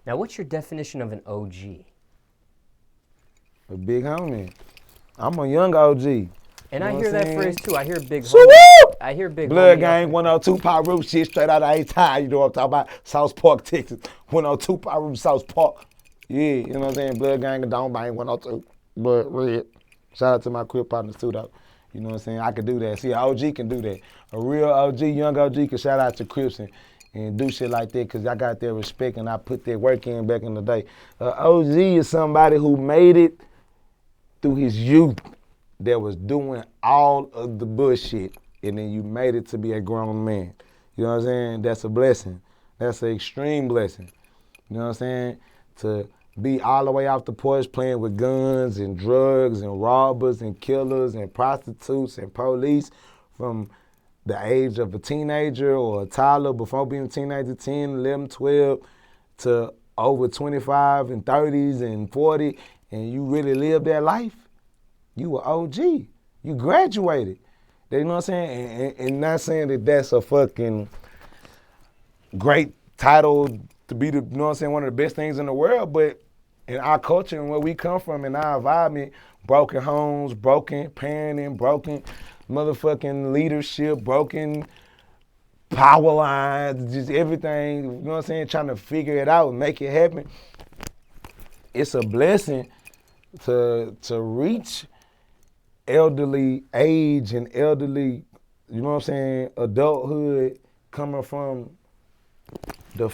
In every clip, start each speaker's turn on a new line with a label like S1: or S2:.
S1: Now, what's your definition of an OG?
S2: A big homie. I'm a young OG.
S1: And
S2: You
S1: I
S2: know
S1: hear
S2: what I'm
S1: that
S2: saying?
S1: phrase too. I hear big
S2: So
S1: homie. I hear big
S2: Blood
S1: homie.
S2: Gang, 102 Pyro shit straight out of A-Town. You know what I'm talking about? South Park, Texas. 102 Pyro, South Park. Yeah, you know what I'm saying? Blood Gang and Don't Bang, 102. Blood Red. Shout out to my queer partners too, though. You know what I'm saying? I could do that. See, an OG can do that. A real OG, young OG can shout out to Crips and do shit like that because I got their respect and I put their work in back in the day. OG is somebody who made it through his youth that was doing all of the bullshit, and then you made it to be a grown man. You know what I'm saying? That's a blessing. That's an extreme blessing. You know what I'm saying? To be all the way off the porch playing with guns and drugs and robbers and killers and prostitutes and police from the age of a teenager or a toddler before being a teenager, 10, 11, 12, to over 25 and 30s and 40, and you really lived that life. You were OG. You graduated. You know what I'm saying? And not saying that that's a fucking great title to be the, you know what I'm saying, one of the best things in the world, but in our culture and where we come from, in our environment, broken homes, broken parenting, broken motherfucking leadership, broken power lines, just everything, you know what I'm saying, trying to figure it out and make it happen. It's a blessing to reach elderly age and elderly, you know what I'm saying, adulthood coming from the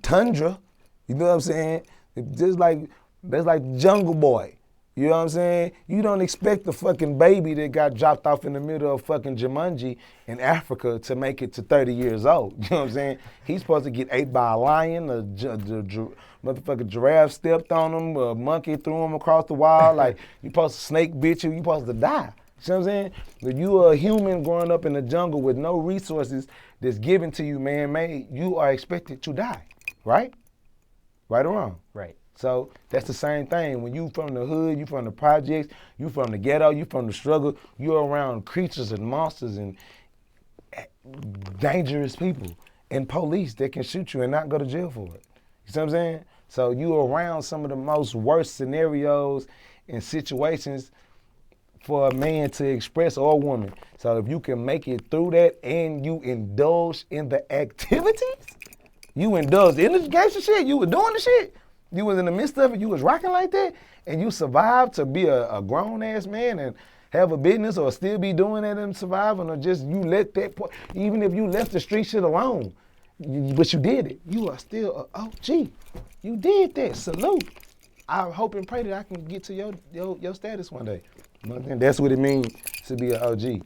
S2: tundra, you know what I'm saying? Just like, that's like Jungle Boy. You know what I'm saying? You don't expect the fucking baby that got dropped off in the middle of fucking Jumanji in Africa to make it to 30 years old. You know what I'm saying? He's supposed to get ate by a lion, a motherfucking giraffe stepped on him, a monkey threw him across the wall. Like, you supposed to snake bit you, you supposed to die. You know what I'm saying? If you are a human growing up in the jungle with no resources that's given to you man-made, you are expected to die, right? Right or wrong?
S1: Right.
S2: So that's the same thing. When you from the hood, you from the projects, you from the ghetto, you from the struggle, you're around creatures and monsters and dangerous people and police that can shoot you and not go to jail for it. You see what I'm saying? So you're around some of the most worst scenarios and situations for a man to express or a woman. So if you can make it through that and you indulge in the activities, you indulged in the gangster shit, you were doing the shit, you was in the midst of it, you was rocking like that, and you survived to be a grown-ass man and have a business or still be doing that and surviving, or just you let that, even if you left the street shit alone, but you did it, you are still a OG. You did that, salute. I hope and pray that I can get to your status one day. You know what I'm saying? That's what it means to be an OG,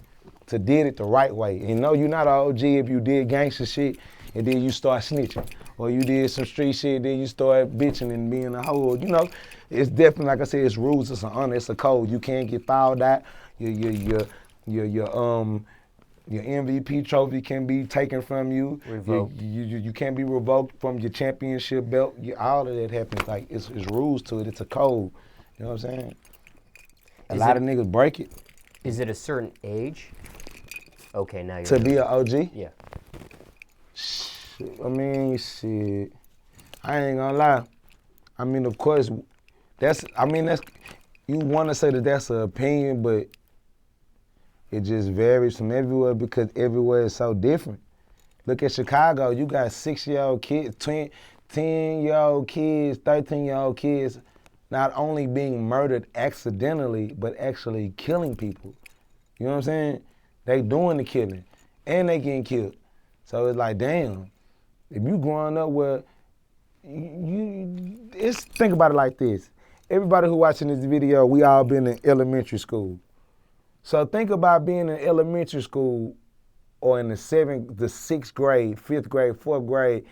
S2: to did it the right way. And no, you're not an OG if you did gangster shit and then you start snitching. Or you did some street shit, then you start bitching and being a hoe. You know, it's definitely, like I said, it's rules, it's an honor, it's a code. You can't get fouled out. Your MVP trophy can be taken from you.
S1: Revoked.
S2: You can't be revoked from your championship belt. All of that happens. Like, it's rules to it. It's a code. You know what I'm saying? A lot of niggas break it.
S1: Is it a certain age? Okay, now you're
S2: To be an OG?
S1: Yeah.
S2: I mean, shit. I ain't gonna lie. I mean, of course, you wanna say that that's an opinion, but it just varies from everywhere because everywhere is so different. Look at Chicago, you got 6-year-old kids, 10-year-old kids, 13-year-old kids, not only being murdered accidentally, but actually killing people. You know what I'm saying? They doing the killing, and they getting killed. So it's like, damn, if you growing up where think about it like this. Everybody who watching this video, we all been in elementary school. So think about being in elementary school or in the 6th grade, 5th grade, 4th grade,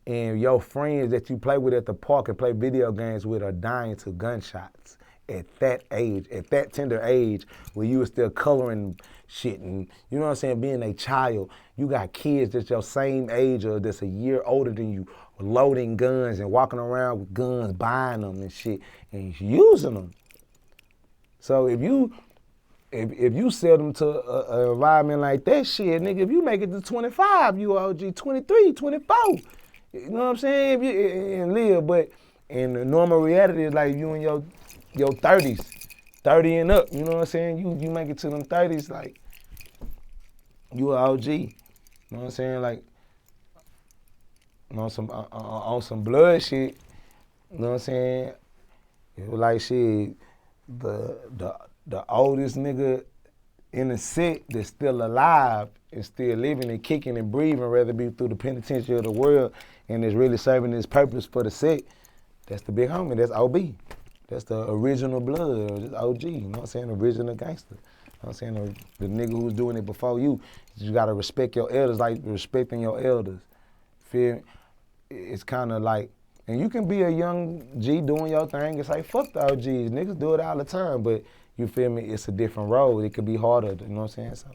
S2: and your friends that you play with at the park and play video games with are dying to gunshots at that age, at that tender age where you were still coloring shit and, you know what I'm saying, being a child. You got kids that's your same age or that's a year older than you loading guns and walking around with guns, buying them and shit and using them. So if you sell them to an environment like that shit, nigga, if you make it to 25, you OG 23, 24. You know what I'm saying? And live, but in the normal reality is like you in your 30s, 30 and up. You know what I'm saying? You make it to them 30s, like you an OG. You know what I'm saying? Like on some blood shit. You know what I'm saying? It was like shit. The oldest nigga in the set that's still alive and still living and kicking and breathing, rather be through the penitentiary of the world, and is really serving his purpose for the set. That's the big homie. That's OB. That's the original blood, or just OG. You know what I'm saying? Original gangster. You know what I'm saying? The nigga who's doing it before you. You gotta respect your elders like respecting your elders. Feel me? It's kind of like, and you can be a young G doing your thing and say, fuck the OGs. Niggas do it all the time, but you feel me? It's a different road. It could be harder, you know what I'm saying? So,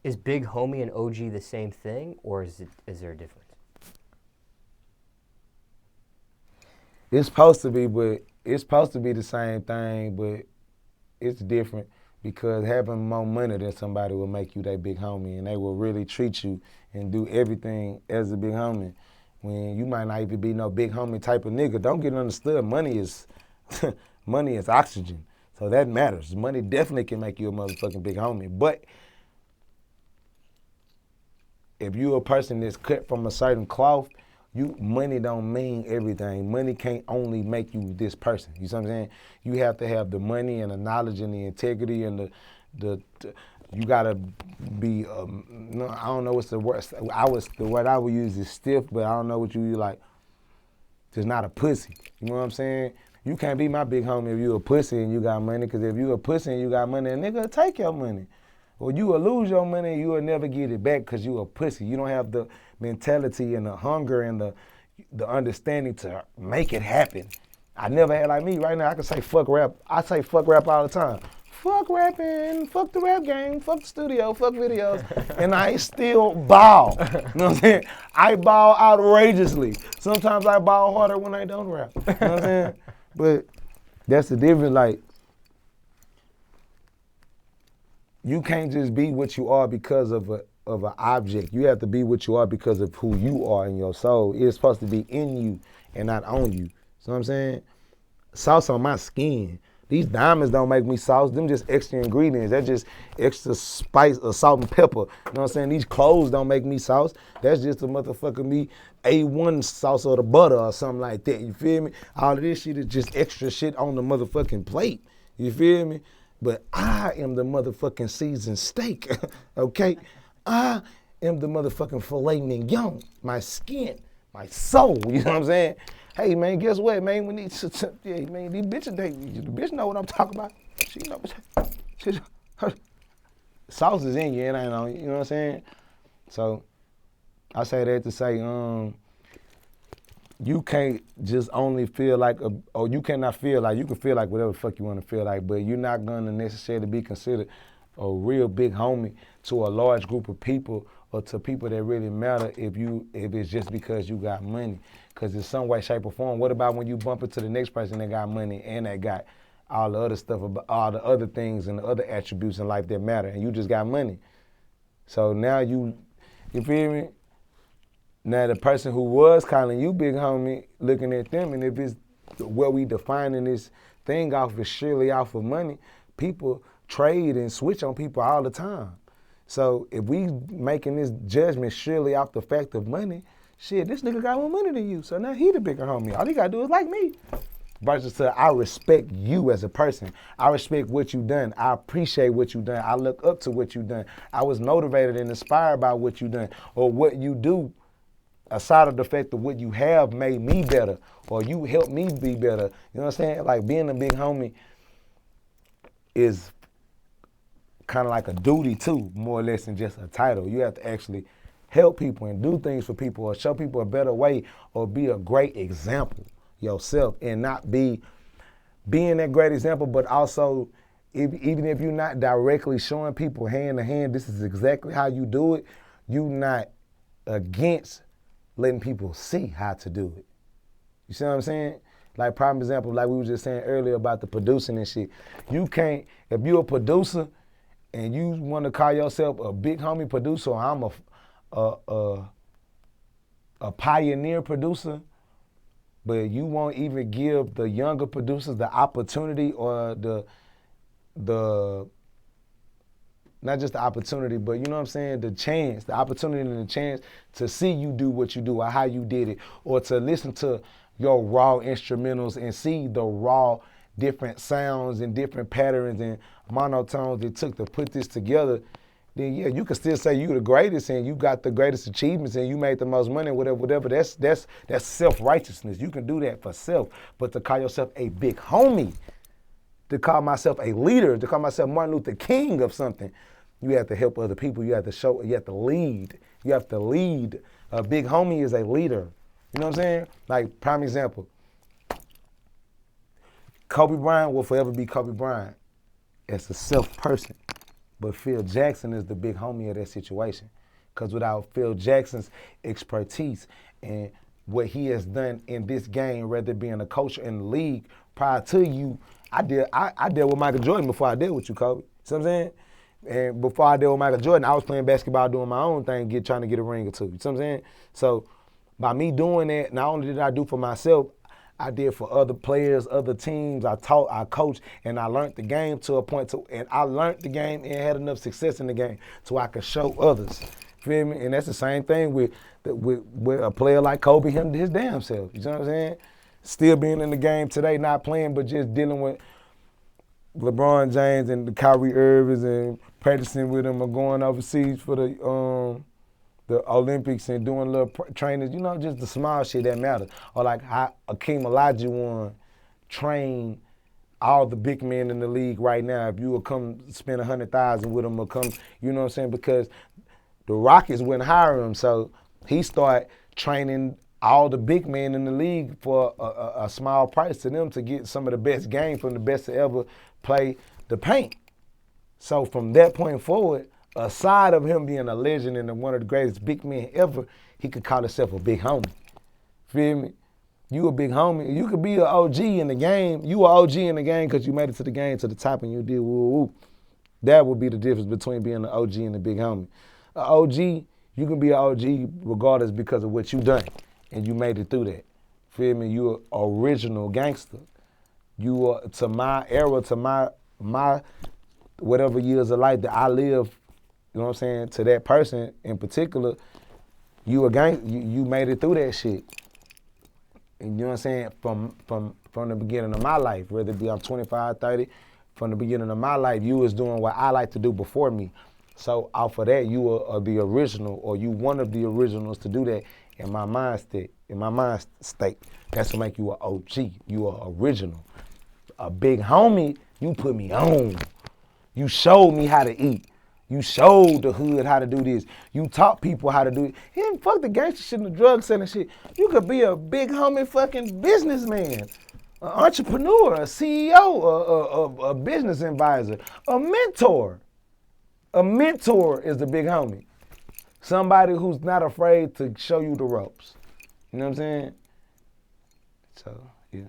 S1: is big homie and OG the same thing, or is there a difference?
S2: it's supposed to be, but it's supposed to be the same thing, but it's different because having more money than somebody will make you their big homie, and they will really treat you and do everything as a big homie. When you might not even be no big homie type of nigga, don't get understood. Money is money is oxygen, so that matters. Money definitely can make you a motherfucking big homie, but if you a person that's cut from a certain cloth, money don't mean everything. Money can't only make you this person. You see what I'm saying? You have to have the money and the knowledge and the integrity and the you gotta be. No, I don't know what's the word. The word I would use is stiff, but I don't know what you like. Just not a pussy. You know what I'm saying? You can't be my big homie if you a pussy and you got money. Because if you a pussy and you got money, a nigga will take your money. Or you will lose your money and you will never get it back because you a pussy. You don't have the mentality and the hunger and the understanding to make it happen. I never had like me. Right now I can say fuck rap. I say fuck rap all the time. Fuck rapping, fuck the rap game, fuck the studio, fuck videos. And I still ball. You know what I'm saying? I ball outrageously. Sometimes I ball harder when I don't rap. You know what I'm saying? But that's the difference. Like, you can't just be what you are because of an object. You have to be what you are because of who you are in your soul. It's supposed to be in you and not on you. So what I'm saying? Sauce on my skin. These diamonds don't make me sauce. Them just extra ingredients. That's just extra spice or salt and pepper. You know what I'm saying? These clothes don't make me sauce. That's just a motherfucker me A1 sauce or the butter or something like that. You feel me? All of this shit is just extra shit on the motherfucking plate. You feel me? But I am the motherfucking seasoned steak, okay? I am the motherfucking filet mignon, my skin, my soul, you know what I'm saying? Hey, man, guess what, man? We need to, yeah, man, these bitches, the bitch know what I'm talking about. She know, her sauce is in you, it ain't on you, you know what I'm saying? So, I say that to say, you can't just only feel like, or you cannot feel like, you can feel like whatever the fuck you want to feel like, but you're not gonna necessarily be considered a real big homie to a large group of people or to people that really matter if it's just because you got money. Because in some way, shape, or form, what about when you bump into the next person that got money and that got all the other stuff, all the other things and the other attributes in life that matter, and you just got money? So now you feel me? Now the person who was calling you big homie, looking at them, and if it's what we defining this thing off is surely off of money, people trade and switch on people all the time. So if we making this judgment surely off the fact of money, shit, this nigga got more money than you, so now he the bigger homie. All he gotta do is like me. Versus to, I respect you as a person. I respect what you done. I appreciate what you done. I look up to what you done. I was motivated and inspired by what you done or what you do. Aside of the fact of what you have made me better or you helped me be better. You know what I'm saying? Like being a big homie is kind of like a duty too, more or less than just a title. You have to actually help people and do things for people or show people a better way or be a great example yourself and not being that great example, but also even if you're not directly showing people hand to hand, this is exactly how you do it, you not against letting people see how to do it. You see what I'm saying? Like prime example, like we were just saying earlier about the producing and shit. You can't, if you're a producer and you want to call yourself a big homie producer, or I'm a pioneer producer, but you won't even give the younger producers the opportunity or the not just the opportunity, but you know what I'm saying, the opportunity and the chance to see you do what you do or how you did it, or to listen to your raw instrumentals and see the raw different sounds and different patterns and monotones it took to put this together, then yeah, you can still say you the greatest and you got the greatest achievements and you made the most money, whatever. That's self-righteousness. You can do that for self, but to call yourself a big homie, to call myself a leader, to call myself Martin Luther King of something, you have to help other people. You have to show, you have to lead. You have to lead. A big homie is a leader. You know what I'm saying? Like, prime example, Kobe Bryant will forever be Kobe Bryant as a self-person. But Phil Jackson is the big homie of that situation. Because without Phil Jackson's expertise and what he has done in this game, whether it being a coach in the league, prior to you, I dealt with Michael Jordan before I dealt with you, Kobe. See what I'm saying? And before I dealt with Michael Jordan, I was playing basketball, doing my own thing, trying to get a ring or two. You see what I'm saying? So by me doing that, not only did I do for myself, I did for other players, other teams. I taught, I coached, and I learned the game to a point and I learned the game and had enough success in the game so I could show others. Feel me? And that's the same thing with a player like Kobe, his damn self. You know what I'm saying? Still being in the game today, not playing, but just dealing with LeBron James and the Kyrie Irvings and practicing with them or going overseas for the Olympics and doing little trainings, you know, just the small shit that matters. Or like how Akeem Olajuwon train all the big men in the league right now. If you would come spend $100,000 with him or come, you know what I'm saying? Because the Rockets wouldn't hire him, so he started training all the big men in the league for a small price to them to get some of the best game from the best to ever play the paint. So from that point forward, aside of him being a legend and one of the greatest big men ever, he could call himself a big homie. Feel me? You a big homie. You could be an OG in the game. You an OG in the game because you made it to the game, to the top, and you did woo-woo. That would be the difference between being an OG and a big homie. An OG, you can be an OG regardless because of what you done, and you made it through that. Feel me? You an original gangster. You are, to my era, to my whatever years of life that I live, you know what I'm saying, to that person in particular, you a gangster. You made it through that shit. And you know what I'm saying? From the beginning of my life, whether it be I'm 25, 30, from the beginning of my life, you was doing what I like to do before me. So off of that, you are the original, or you one of the originals to do that in my mind state. That's what make you an OG. You are original. A big homie, you put me on. You showed me how to eat. You showed the hood how to do this. You taught people how to do it. He didn't fuck the gangster shit and the drug selling shit. You could be a big homie fucking businessman, an entrepreneur, a CEO, a business advisor, a mentor. A mentor is the big homie. Somebody who's not afraid to show you the ropes. You know what I'm saying? So, yeah.